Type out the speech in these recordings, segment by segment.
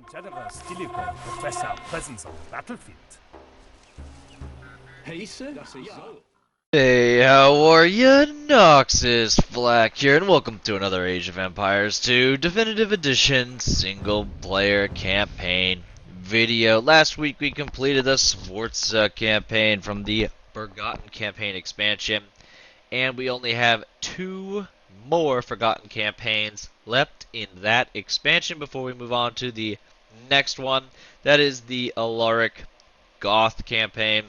General Stilicho profess our presence on the battlefield. Hey, how are ya? Noxis Flak here, and welcome to another Age of Empires 2 Definitive Edition single player campaign video. Last week we completed the Sforza campaign from the Forgotten campaign expansion, and we only have 2 more Forgotten campaigns left in that expansion before we move on to the next one. That is the Alaric Gothic campaign.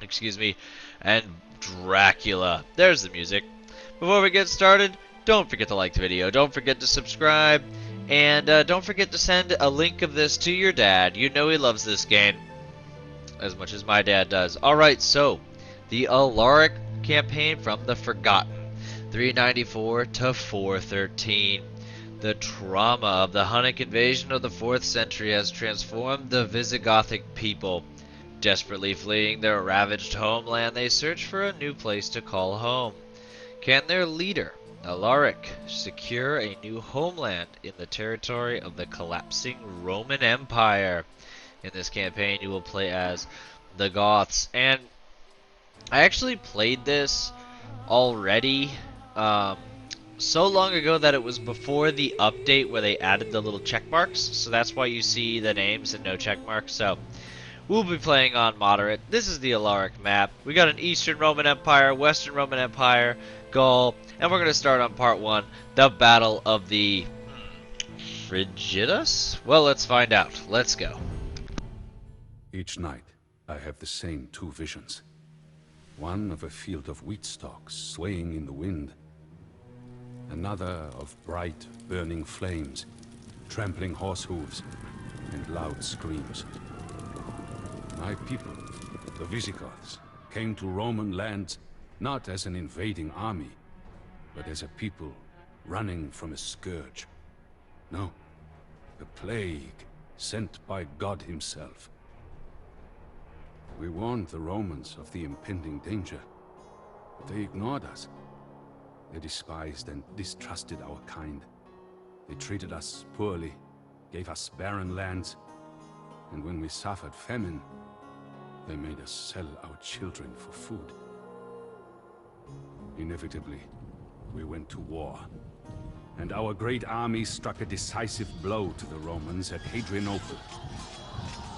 Excuse me, and Dracula. There's the music. Before we get started, don't forget to like the video, don't forget to subscribe, and don't forget to send a link of this to your dad. You know he loves this game as much as my dad does. Alright, so the Alaric campaign from the Forgotten, 394 to 413. The trauma of the Hunnic invasion of the 4th century has transformed the Visigothic people. Desperately fleeing their ravaged homeland, they search for a new place to call home. Can their leader, Alaric, secure a new homeland in the territory of the collapsing Roman Empire? In this campaign, you will play as the Goths. And I actually played this already so long ago that it was before the update where they added the little check marks. So that's why you see the names and no check marks. So we'll be playing on moderate. This is the Alaric map. We got an Eastern Roman Empire, Western Roman Empire, Gaul, and we're going to start on part 1, the Battle of the Frigidus? Well, let's find out. Let's go. Each night, I have the same 2 visions. One of a field of wheat stalks swaying in the wind. Another of bright, burning flames, trampling horse hooves, and loud screams. My people, the Visigoths, came to Roman lands not as an invading army, but as a people running from a scourge. No, a plague sent by God himself. We warned the Romans of the impending danger, but they ignored us. They despised and distrusted our kind. They treated us poorly, gave us barren lands, and when we suffered famine, they made us sell our children for food. Inevitably, we went to war, and our great army struck a decisive blow to the Romans at Hadrianople.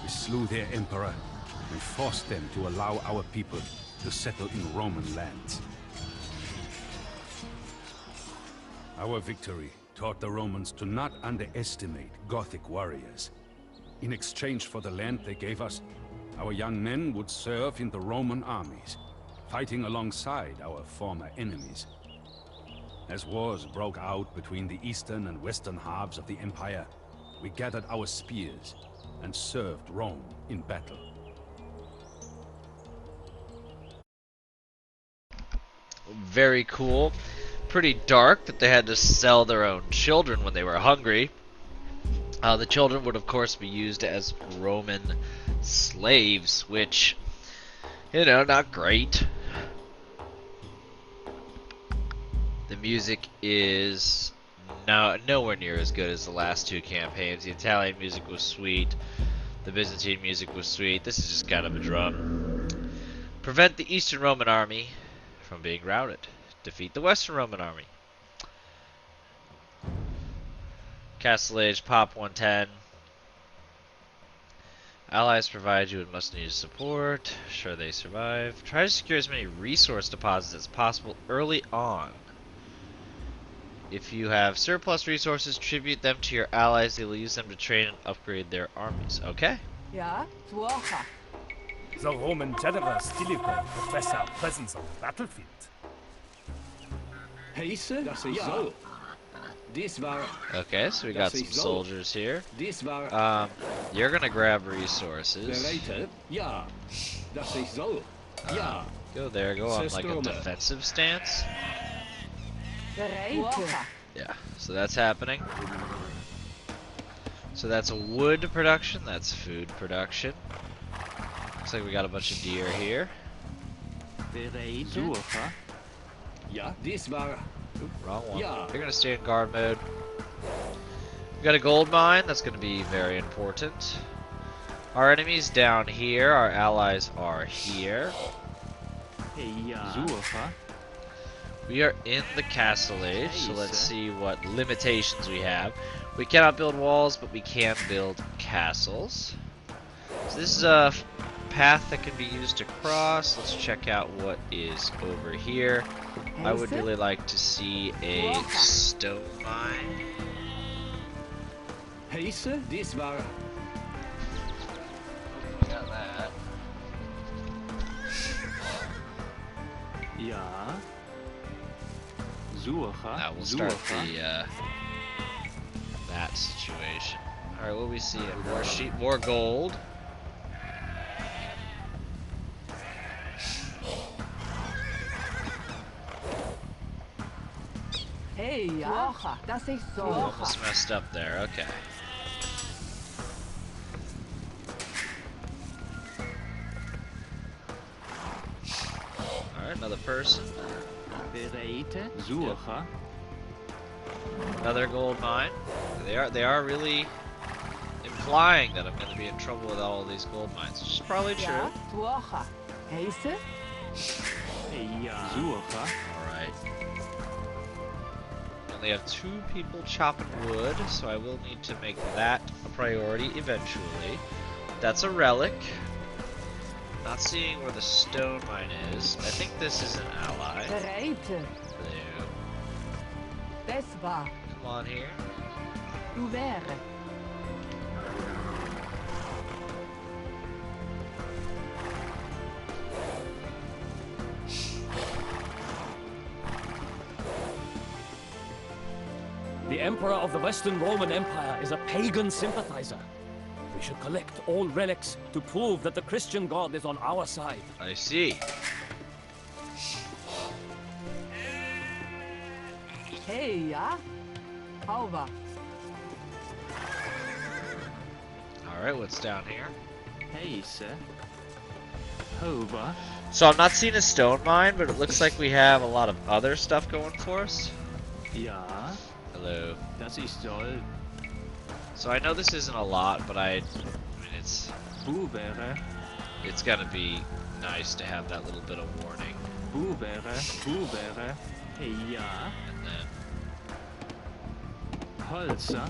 We slew their emperor and forced them to allow our people to settle in Roman lands. Our victory taught the Romans to not underestimate Gothic warriors. In exchange for the land they gave us, our young men would serve in the Roman armies, fighting alongside our former enemies. As wars broke out between the eastern and western halves of the empire, we gathered our spears and served Rome in battle. Very cool. Pretty dark that they had to sell their own children when they were hungry. The children would of course be used as Roman slaves, which, you know, not great. The music is nowhere near as good as the last 2 campaigns. The Italian music was sweet. The Byzantine music was sweet. This is just kind of a drum. Prevent the Eastern Roman army from being routed. Defeat the Western Roman army. Castle Age, Pop 110. Allies provide you with much needed support. Sure, they survive. Try to secure as many resource deposits as possible early on. If you have surplus resources, tribute them to your allies. They will use them to train and upgrade their armies. Okay. The Roman General Stilicho profess our presence on the battlefield. Okay, so we got some soldiers here. You're gonna grab resources. Go there, go on like a defensive stance. Yeah, so that's happening. So that's wood production, that's food production. Looks like we got a bunch of deer here. Oop, wrong one. They're gonna stay in guard mode. We got a gold mine. That's going to be very important. Our enemies down here. Our allies are here. We are in the castle age, so let's see what limitations we have. We cannot build walls, but we can build castles. So this is a path that can be used to cross. Let's check out what is over here. I would really like to see a stone mine. This war. We got that. Ja. Now we'll start the that situation. All right, what we see? More sheep, more gold. Hey, ja, das ist so. Almost messed up there. Okay. All right, another person. Another gold mine. They are really implying that I'm going to be in trouble with all of these gold mines, which is probably true. Ja, Heise? Alright. Only have 2 people chopping wood, so I will need to make that a priority eventually. That's a relic. Not seeing where the stone mine is. I think this is an ally. Bereit. Hello. Das war. Come on here. Du wäre. The Emperor of the Western Roman Empire is a pagan sympathizer. We should collect all relics to prove that the Christian God is on our side. I see. Hey, ja. Hauber. Alright, what's down here? Heise. Hover. So I'm not seeing a stone mine, but it looks like we have a lot of other stuff going for us. Ja. Hello. Das ist soll. So I know this isn't a lot, but I mean it's gonna be nice to have that little bit of warning. Hey, ja. And then Holzer.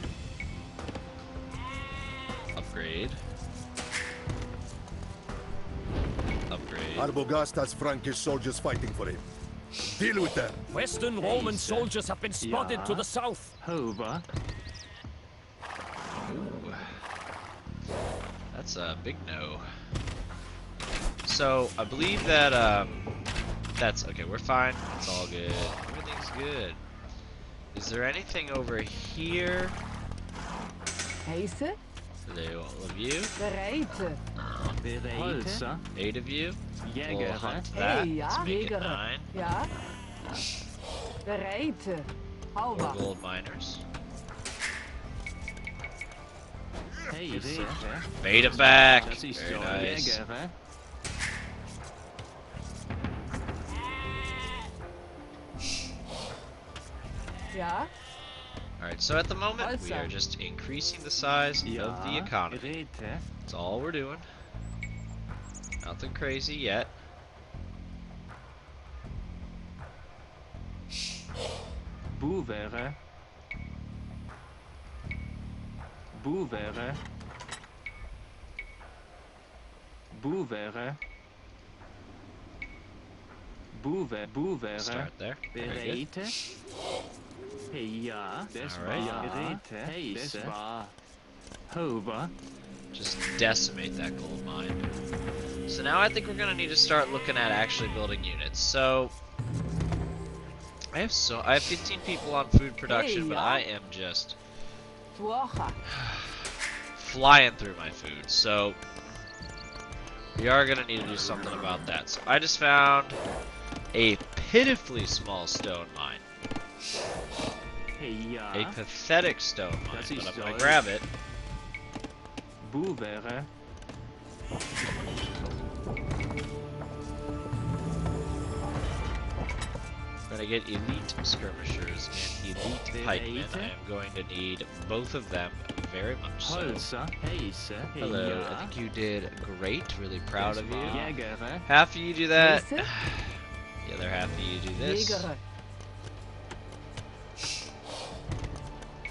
upgrade. Upgrade. Arbogast has Frankish soldiers fighting for him. Deal with them. Western Roman soldiers have been spotted to the south. Hover. Ooh. That's a big no. So I believe that that's okay, we're fine. It's all good. Everything's good. Is there anything over here? Heise? Hello, all of you. Bereit. Holzer. 8 of you. We'll Jäger. hunt that. Hey, Let's ja. make it Jäger. 9. Ja. Bereit. More Hauber. gold miners. Heise. Bait him back. Das ist Very soll. nice. Jäger. Ja. Alright, so at the moment we are Also. just increasing the size of the economy. Geräte. That's all we're doing. Nothing crazy yet. Boevere. Boevere. Boevere. Boevere. Start there. Very good. Bereite. Hey, ja. Das Alright. war. Geräte. Hey, das war. Hover. Just decimate that gold mine. So now I think we're gonna need to start looking at actually building units. So I have 15 people on food production, but I am just Tuocha. flying through my food. So we are gonna need to do something about that. So I just found a pitifully small stone mine. Hey, ja. A pathetic stone mine, That's but I'm gonna solid. grab it. Boevere. We're gonna get elite skirmishers and elite pikemen. I am going to need both of them very much so. Hello, I think you did great. Really proud of you. Half of you do that. The other half of you do this.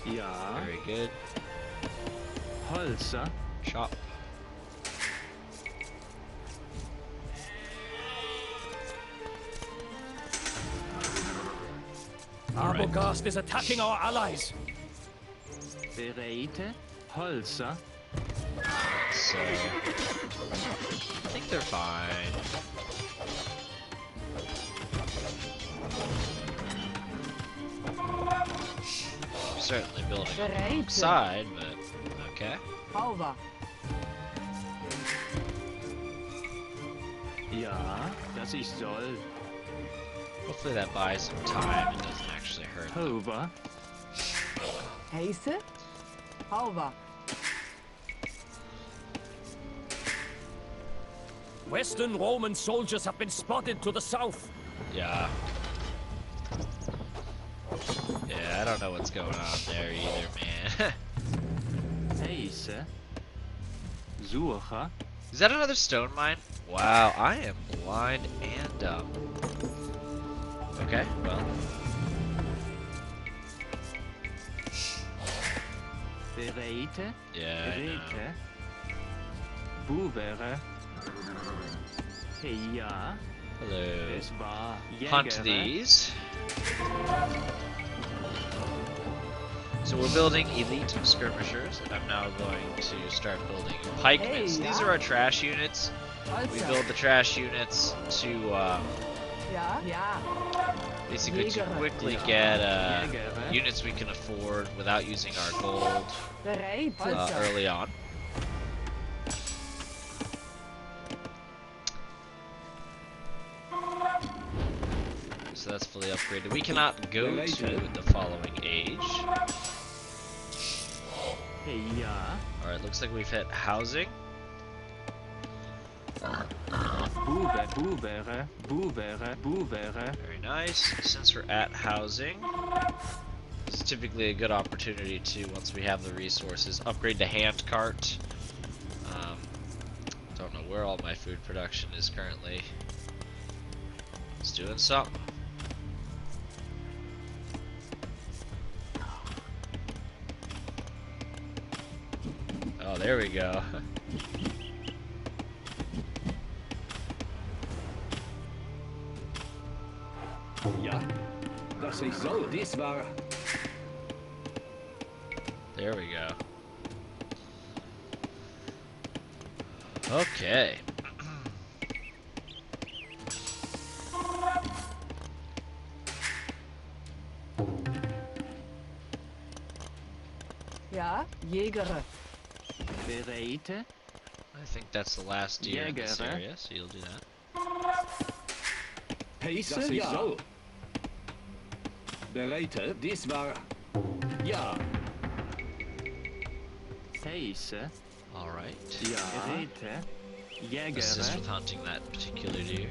Very good. Chop. Arbogast is attacking our allies. So, I think they're fine. Certainly building on the wrong side, but okay. Over. Ja, das ich soll. Hopefully that buys some time and doesn't actually hurt them. Over. Heiße? Over. Western Roman soldiers have been spotted to the south. Yeah. Yeah, I don't know what's going on there either, man. Heiße. Suche. Is that another stone mine? Wow, I am blind and dumb. Okay, well. Bereite. Yeah, I know. Bereite. Buvere. Ja. Hello. Es war Hunt Jäger. these. So we're building elite skirmishers, and I'm now going to start building pikemen. So these are our trash units. We build the trash units to basically to quickly get units we can afford without using our gold early on. So that's fully upgraded. We cannot go to the following age. Alright, looks like we've hit housing. Very nice. Since we're at housing, this is typically a good opportunity to, once we have the resources, upgrade the hand cart. Don't know where all my food production is currently. It's doing something. Oh, there we go. Ja, das ich soll, dies war. There we go. Okay. Ja, Jäger. Bereite. I think that's the last deer in this Jäger. area, so you'll do that. Heiße, Das ich ja. soll. Bereite, dies war. Ja. Heiße. Alright. Bereite. Assist Jäger. with hunting that particular deer.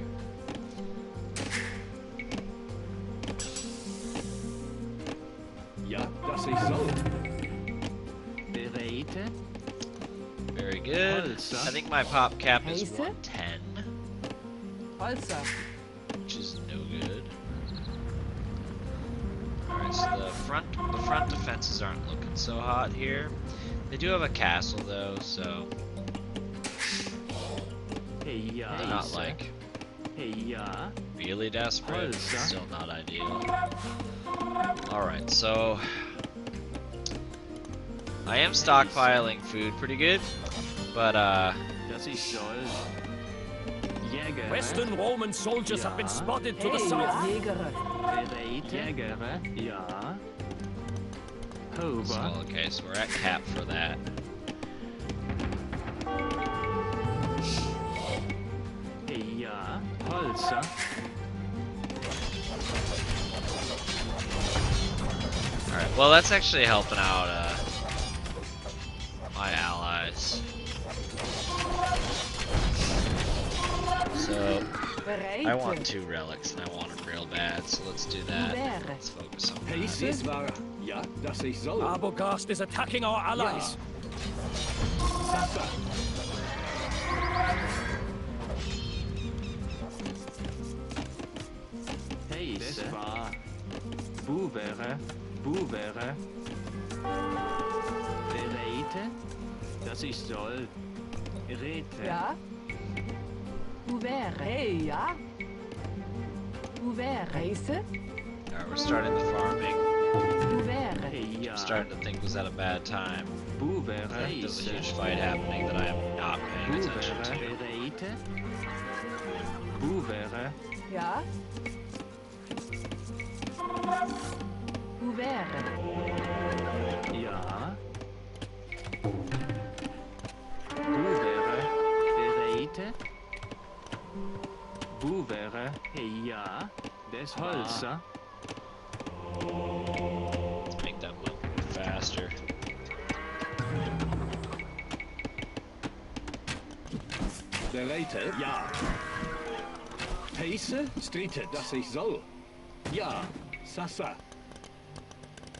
Ja, das ich soll. Bereite. Very good. I think my pop cap is Heiße? 110, Holzer. which is no good. Alright, so the front defenses aren't looking so hot here. They do have a castle though, so Ja. they're not like Ja. really desperate. But Holzer. still not ideal. Alright, so I am stockpiling food pretty good, but Das ich soll. Jäger. Western Roman soldiers have been spotted to the Hey, south. Jäger. Bereite. Jäger. Ja. Over. so, okay, so we're at cap for that. Ja. Holzer. Alright, well that's actually helping out my allies. So I want 2 relics and I want them real bad, so let's do that. Let's focus on that. Dies war, ja, dass ich soll. Arbogast is attacking our allies. Sasa. Das war. Buvere. Bereite, dass ich soll. Rete. Ja. Ouvert. Hey, ja. Ouvert. Heise. Alright, we're starting the farming. Ouvert. Ja. I'm starting to think was at a bad time. Buvere. There's a huge fight happening that I am not paying attention to. Bereite. Buvere. Ja. Ouvert. Ja. Buvere. Bereite. Buvere. Ja. Des Holzer. Let's make that look faster. Bereite, ja. Heiße, Strite, dass ich soll. Ja, Sasa.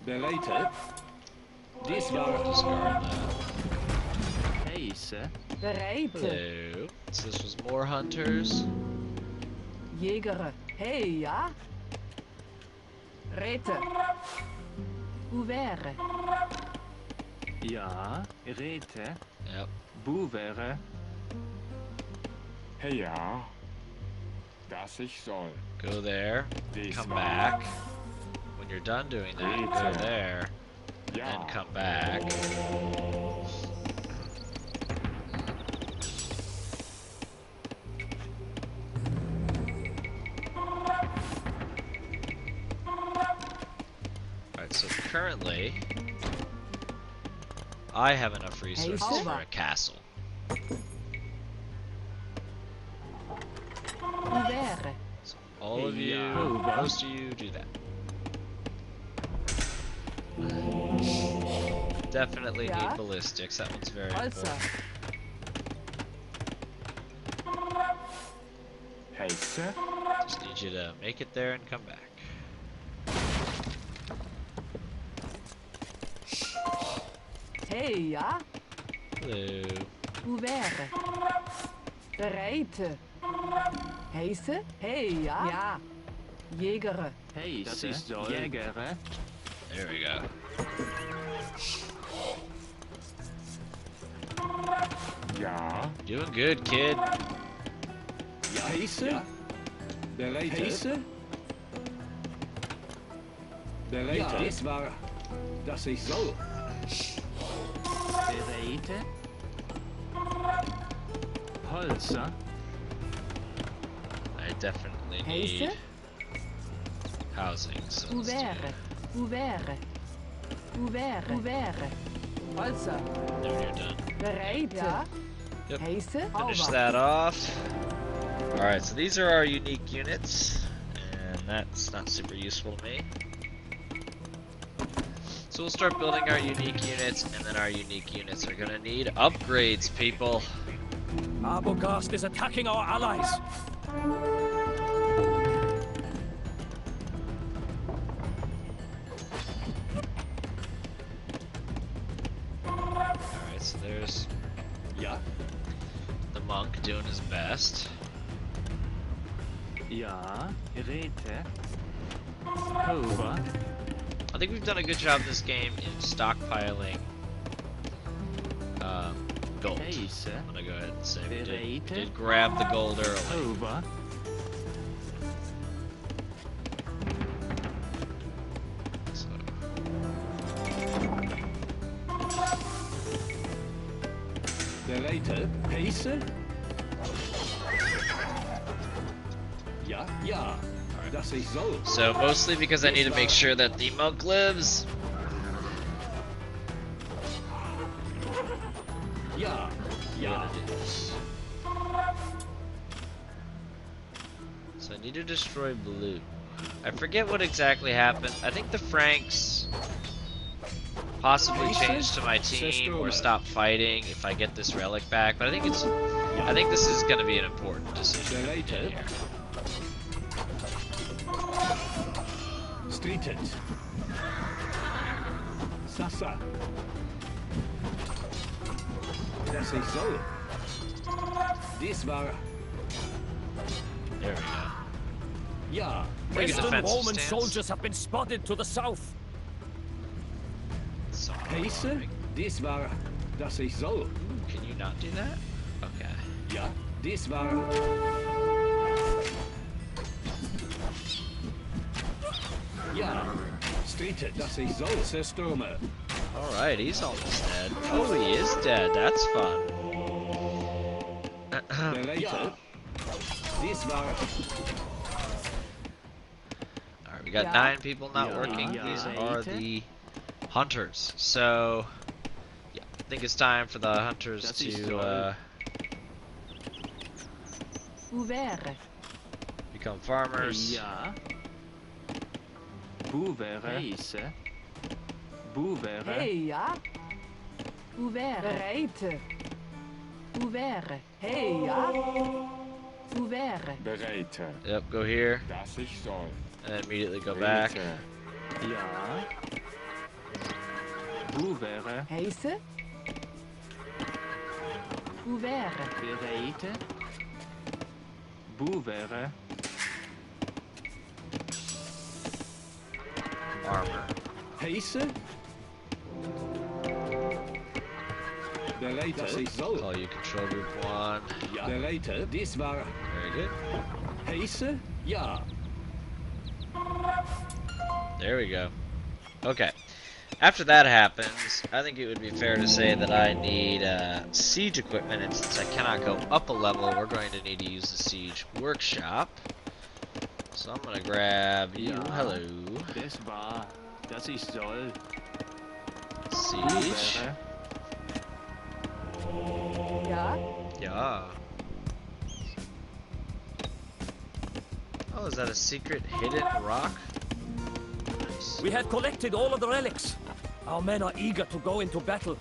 Bereite. Dies war. Discard that. Heise. Bereite. Hello. So this was more hunters. Jäger. Hey, ja. Rete. Ouvert. Ja. Rete. Yep. Buvere. Hey, ja. Dass ich soll. Go there. Dies Come war. back. When you're done doing that, you go there. Ja. Then come back. Alright, so currently I have enough resources Hey, for a castle. Ouvert. So all of you, Yeah. most of you do that. Definitely Yeah. need ballistics, that one's very Holzer. important. Heiße. Just need you to make it there and come back. Hey, ja. Hello. Ouvert. Bereite. Heise. Hey, ja. Ja. Jäger. Das ist soll. Jägere. There we go. Ja. Doing good, kid. Ja, Heiße. Bereite. Heiße. Bereite. Ja, dies war. Dass ich soll. Bereite. Holzer. I definitely Heise. need housing, so let's do Ouvert. that. Ouvert. Ouvert. Ouvert. Holzer. Then when you're done. Bereite. Ja. Yep. Heise. Finish Hauber. that off. Alright, so these are our unique units, and that's not super useful to me. So we'll start building our unique units, and then our unique units are gonna need upgrades, people. Arbogast is attacking our allies. Alright, so there's Ja. the monk doing his best. Ja. Rete. Over. I think we've done a good job this game in stockpiling gold. Heise. I'm gonna go ahead and say we Bereite. did grab the gold early. Over. So, Bereite. Heiße. Ja, ja. Dass ich soll. so mostly because I need to make sure that the monk lives. Ja. Ja. So I need to destroy blue. I forget what exactly happened. I think the Franks possibly changed to my team or stop fighting if I get this relic back. But I think this is going to be an important decision Bereite. here. Stritet. Sasa. Das ich soll. Dies war... There we go. Ja. Pretty good Western defensive Roman stance. soldiers have been spotted to the south. So, Heiße. Dies war... Das ich soll. can you not do that? Okay. Ja. Dies war... Ja. Stritet. Das ich soll. Zerstürme. Alright, he's almost dead. Oh, he is dead. That's fun. Bereite. Dies war... Alright, we got Yeah. 9 people not Yeah. working. Yeah. These are the hunters. So, yeah, I think it's time for the hunters Das ist to toll. Ouvert. become farmers. Ja. Bouvere. Heiße. Bouvere. Hey, ja. Ouvert. Bereite. Ouvert. Hey, ja. Ouvert. Bereite. Yep, go here, Das ich soll. and then immediately go back. Rete. Ja. Bouvere. Heiße. Ouvert. Bereite. Bouvere. Armor. Heiße. Bereite. Das ich soll. Call you control group 1. Ja. Bereite. Dies war... Very good. Heiße. Ja. There we go. Okay. After that happens, I think it would be fair to say that I need siege equipment, and since I cannot go up a level, we're going to need to use the siege workshop. So I'm gonna grab you. Ja. Hello. Das war. Das ich soll. Siege. Bouvere. Ja. Yeah. Oh, is that a secret hidden rock? Nice. We have collected all of the relics. Our men are eager to go into battle.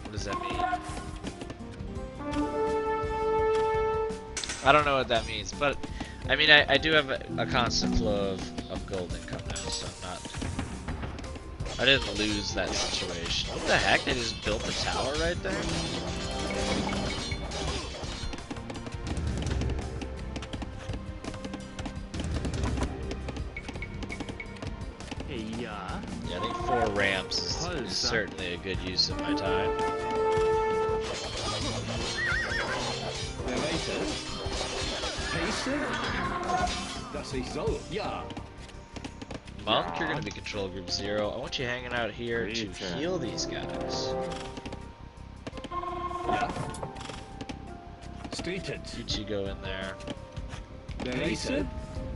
What does that mean? I don't know what that means, but I mean, I do have a constant flow of gold income now, so I'm not. I didn't lose that situation. What the heck? They just built a tower right there? Ja. Yeah, I think 4 ramps is certainly a good use of my time. Bereite. Heiße. Das ich soll. Ja. Monk, you're gonna be control group 0. I want you hanging out here to heal these guys. Ja. Stritet. You two go in there. Bereite.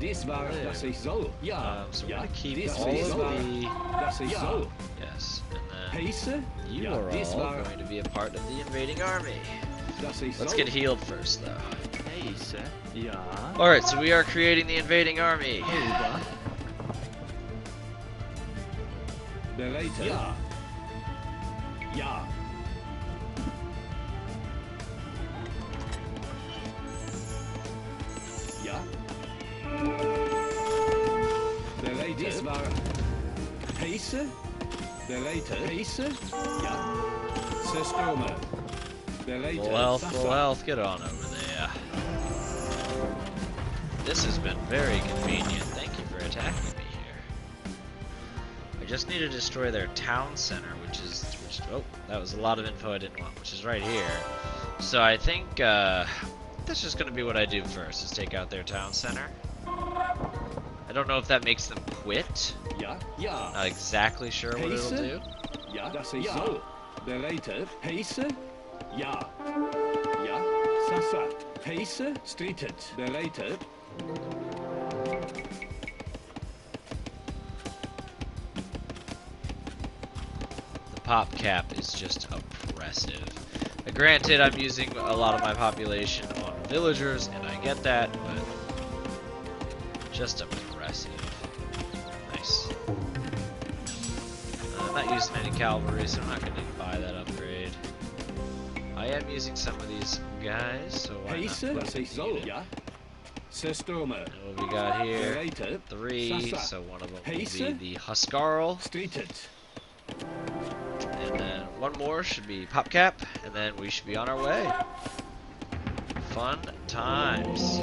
Dies war... Das ich soll. Ja. So we're Ja. gonna keep Dies all ich of war... the. Das ich soll. Yes, and then Heiße. you Ja. are Dies all war... going to be a part of the invading army. Das ich Let's soll. get healed first, though. Heiße. Ja. Alright, so we are creating the invading army. Over. Bereite. Ja. Ja. Ja. Bereite. Dies war... Heiße. Bereite. Heiße. Ja. Zerstürme. Bereite. Full health, full Sasa. health, get on over there. This has been very convenient. Thank you for attacking me here. I just need to destroy their town center, which oh, that was a lot of info I didn't want, which is right here. So I think that's just gonna be what I do first, is take out their town center. I don't know if that makes them quit. Ja. Ja. Not exactly sure what it'll do. Ja. Das ich soll. Bereite. Heiße. Ja. Ja. Sasa. Heiße. Stritet. Bereite. The pop cap is just oppressive. Granted, I'm using a lot of my population on villagers, and I get that, but just oppressive. Nice. I'm not using any cavalry, so I'm not going to buy that upgrade. I am using some of these guys, so why not? Heiße. Das ich soll. Ja. Systemer. And what we got here? Bereitet. 3, Sasa. so one of them will Heise. be the Huskarl. Streetet. And then one more should be Popcap, and then we should be on our way. Fun times.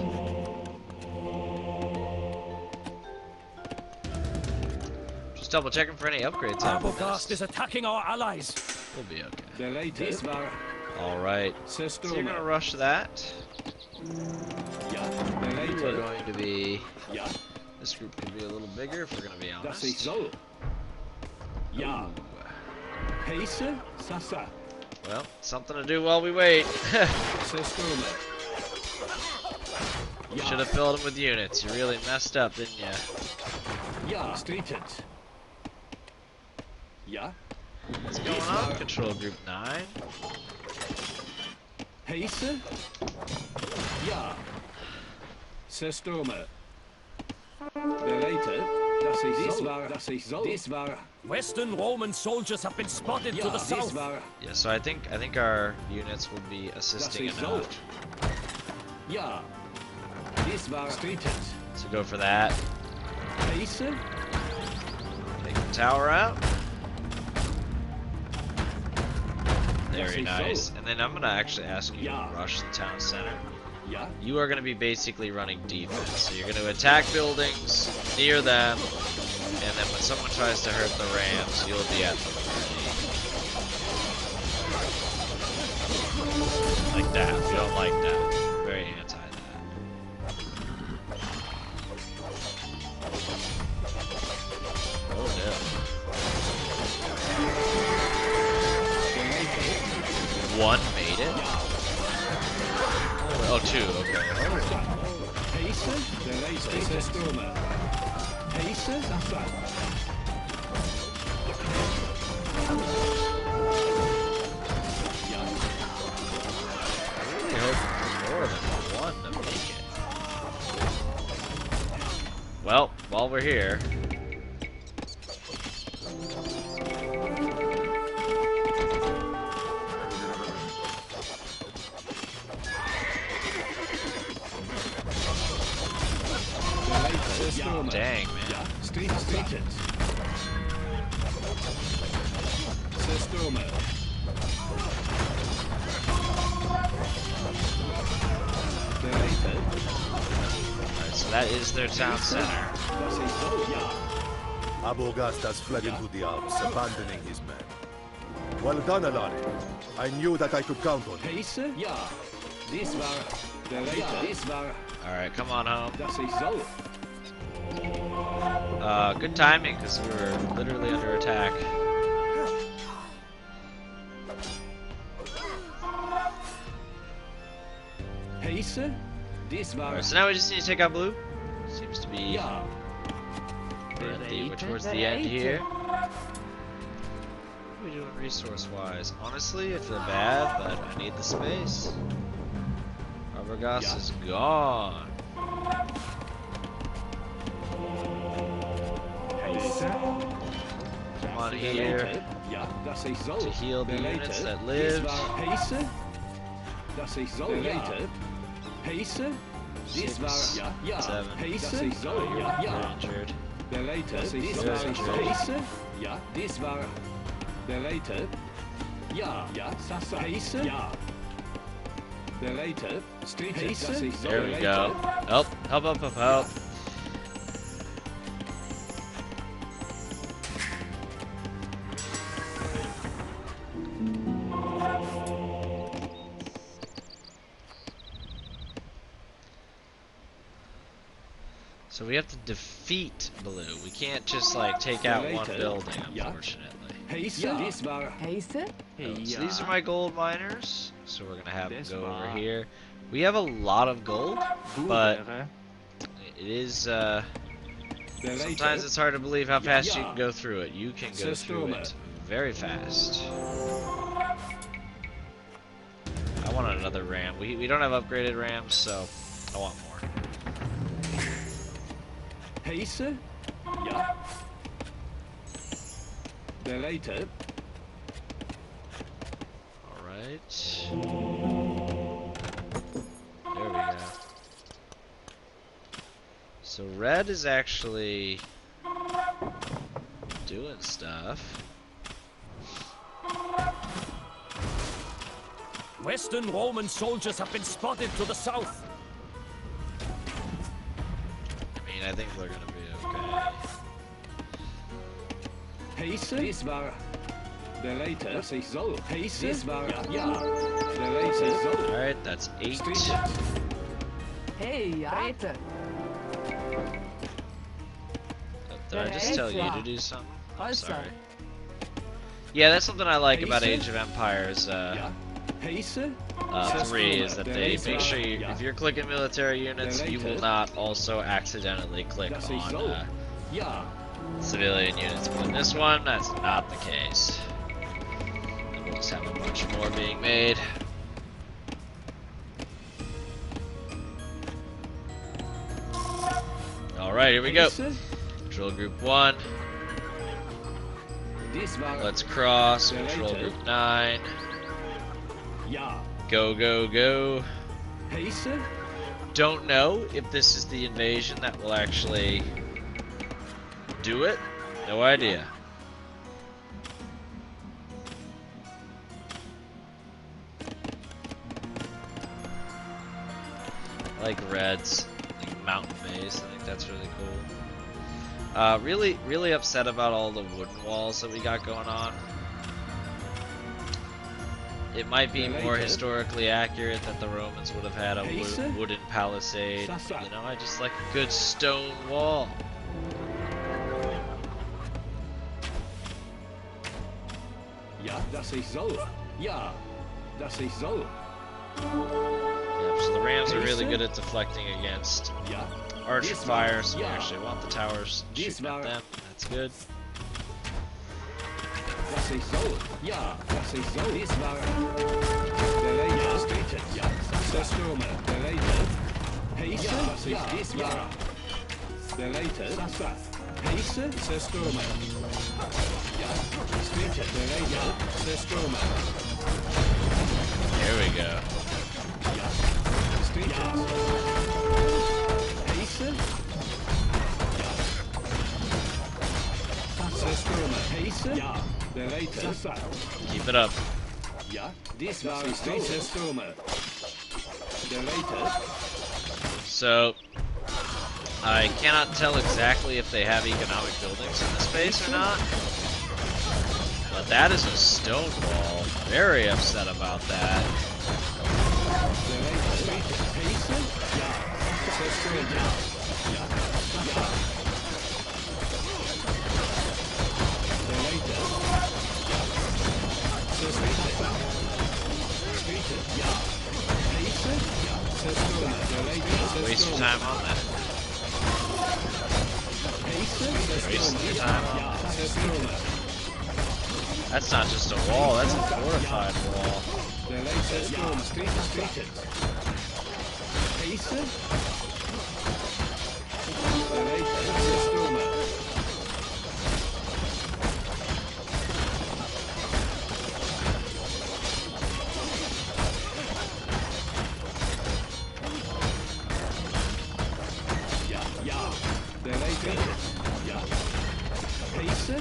Just double checking for any upgrades. Arbogast is attacking our allies. We'll be okay. Bereitet. Alright, so you're Systemer. gonna rush that. Ja. We're Bereitet. going to be... Ja. This group could be a little bigger if we're gonna be Das ich honest. soll. Ja. Heise. Sasa. Well, something to do while we wait. Systemer. You should have filled them with units. You really messed up, didn't you? Ja. Streetet. Ja. What's going on? Control Group 9. Heise. Ja. Systemer. Bereitet. Das ich soll. Dies war. Western Roman soldiers have been spotted to Ja. the Dies south. war. Yeah, so I think our units will be assisting Das ich enough Ja. Dies war. Streetet. to go for that. Heise. Take the tower out. Das Very ich nice. soll. And then I'm gonna actually ask you Ja. to rush the town center. Ja. You are gonna be basically running defense. So you're gonna attack buildings near them, and then when someone tries to hurt the rams, you'll be at the ready. Like that. We don't like that. Very anti that. Oh no. One made it? Oh, two, okay. Heise. Bereitet. Systemer. Heise. Sasa. Ja. I hope more than one to make it. Well, while we're here. Systemer. Dang, man. Ja. Streetet. Systemer. Bereitet. Alright, so that is their town center. Das ich soll. Ja. Arbogast has fled into the Alps, abandoning his men. Well done, Alaric. I knew that I could count on you. Heise. Ja. Dies war. Bereitet. Dies war. Alright, come on home. Das ich soll. Good timing, because we were literally under attack. Heise. Dies war. Alright, so now we just need to take out blue. Seems to be Ja. we're towards the end here. What are we doing resource-wise? Honestly, I feel bad, but I need the space. Arbogast Yeah. is gone. Heise. Come on here Bereitet. Ja. Das ich soll. to heal the Bereitet. units that Dies live. war. Heise. Das ich soll. Bereitet. Heise. Dies war. Ja. Ja. 7. Heise. Oh, Ich soll. you're, Ja. you're Ja. injured. Bereitet. Dies soll. war. Heise. Ja. Dies war. Bereitet. Ja. Ja. Sasa. Heise. Ja. Bereitet. Streetet. Das ich soll. There we go. Help, help, help, help, help. So we have to defeat blue. We can't just like take out one building, unfortunately. Heise. Dies war. Heise? So these are my gold miners. So we're gonna have them This go over war. here. We have a lot of gold, but Wäre. it is Bereitet. sometimes it's hard to believe how fast you can go through it. You can go through Systemer. it very fast. I want another ram. We don't have upgraded rams, so I want more. Heise. Ja. Bereitet. Alright. There we go. So red is actually doing stuff. Western Roman soldiers have been spotted to the south. I mean, I think they're gonna be okay. Heisse? Dies war der Leiter, dass ich soll. Heisse? Dies war, ja, der Leiter soll. Alright, that's 8. Hey, Reiter. Did I just tell you to do something? I'm Also. sorry. Yeah, that's something I like about Age of Empires Heisse? 3 is that they make sure you, if you're clicking military units, you will not also accidentally click on Ja. civilian units. But in this one, that's not the case. And we'll just have a bunch more being made. Alright, here we go. Control Group 1. Let's cross. Control Group 9. Ja. Go, go, go. Heisse? Don't know if this is the invasion that will actually do it. No idea. I like reds, like mountain base. I think that's really cool. Really upset about all the wooden walls that we got going on. It might be more historically accurate that the Romans would have had a wooden palisade. You know, I just like a good stone wall. Ja, dass ich soll. Ja, dass ich soll. Yeah, so the Rams are really good at deflecting against Ja. archer fire, so we actually want the towers shooting at them. That's good. Dass ich soll. Ja, dass ich soll. Dies war der Leiter. Streeted. Ja, der Stürmer. Der Leiter. Heisse. Dass ich dies war der Leiter. Sasa. Heisse. Der Stürmer. Ja, Streeted. Der Leiter. Der Stürmer. There we go. Ja, Streeted. Heisse. Ja. Der Stürmer. Heisse. Ja. Der Leiter. Keep it up. Ja, dies war der Stürmer. Der Leiter. So, I cannot tell exactly if they have economic buildings in this base or not. But that is a stone wall. Very upset about that. Der Leiter. Heisse. Ja. Der Stürmer. Ja. Ja. Der Leiter. Ja. Der Stürmer. Streeted. Ja. Heisse. Ja. Der Stürmer. Der Leiter. Waste your time on that. Heisse. Waste your time on Ja. that. Der Stürmer. That's not just a wall, that's a fortified wall. Der Leiter. Ja. Streeted. Heisse. Der Leiter. Der Stürmer. Ja, ja. Der Leiter. Ja. Heisse.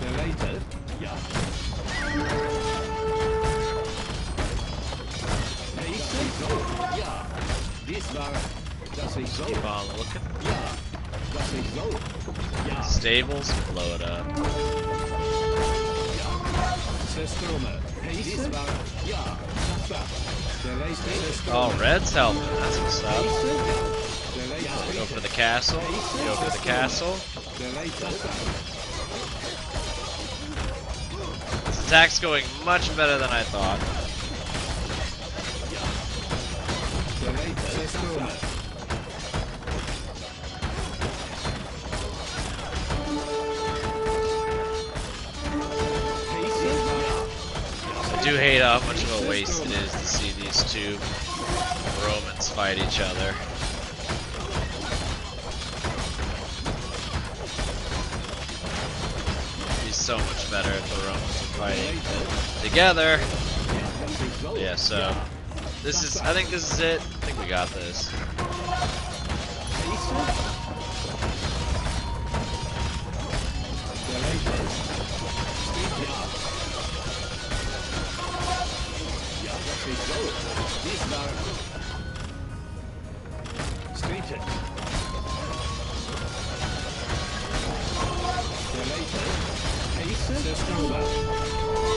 Der Leiter. Ja. Heisse. Ja. Dies war, dass ich soll. Keep on looking. Ja. Dass ich soll. Ja. Stables, blow it up. Ja. Zerstürmer. Heisse. Dies war, ja. Der Leiter. Oh, red's helping, that's what's up. Heisse. Der Leiter. Go for the castle, go for the castle. Der Leiter. This attack's going much better than I thought. Der Leiter. Zerstürmer. I do hate how much of a waste it is to see these two Romans fight each other. He's so much better at the Romans fighting together. Yeah, so this is, I think this is it. I think we got this. I'm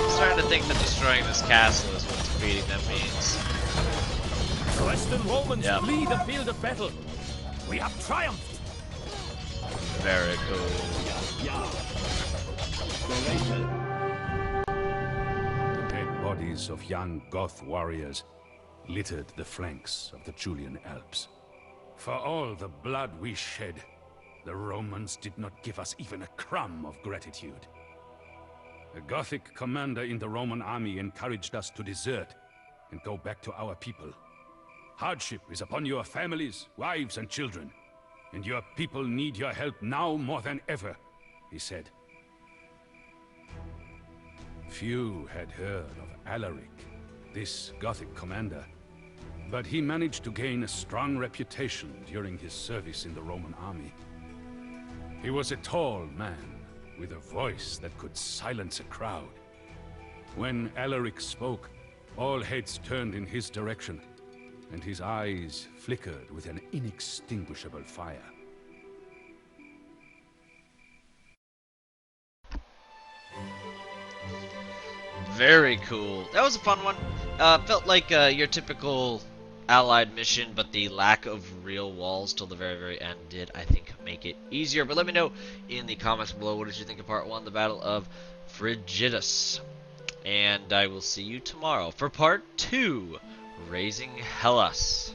starting to think that destroying this castle is what defeating them means. The Western Romans Yep. flee the field of battle. We have triumphed. Very cool. The dead bodies of young Goth warriors littered the flanks of the Julian Alps. For all the blood we shed, the Romans did not give us even a crumb of gratitude. A Gothic commander in the Roman army encouraged us to desert and go back to our people. Hardship is upon your families, wives, and children, and your people need your help now more than ever, he said. Few had heard of Alaric, this Gothic commander, but he managed to gain a strong reputation during his service in the Roman army. He was a tall man, with a voice that could silence a crowd. When Alaric spoke, all heads turned in his direction, and his eyes flickered with an inextinguishable fire. Very cool. That was a fun one. Felt like your typical allied mission, but the lack of real walls till the very, very end did, I think, make it easier. But let me know in the comments below, what did you think of Part 1, the Battle of Frigidus? And I will see you tomorrow for Part 2, Raising Hellas.